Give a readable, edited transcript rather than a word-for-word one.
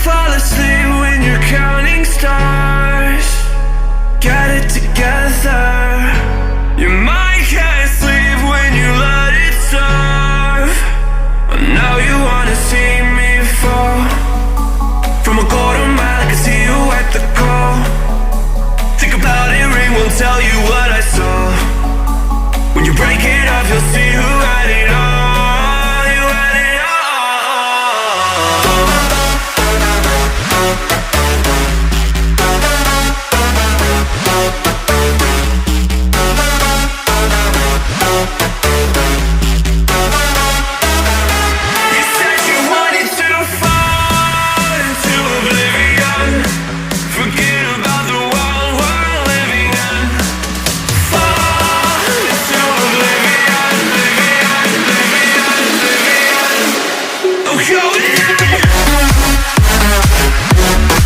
Fall asleep when you're counting stars. Get it together. Your mind can't sleep when you let it serve. Now you wanna see me fall. From a quarter mile I can see you at the call. Think about it, ring won't tell you what I saw. When you break it up you'll see who had it all. Go!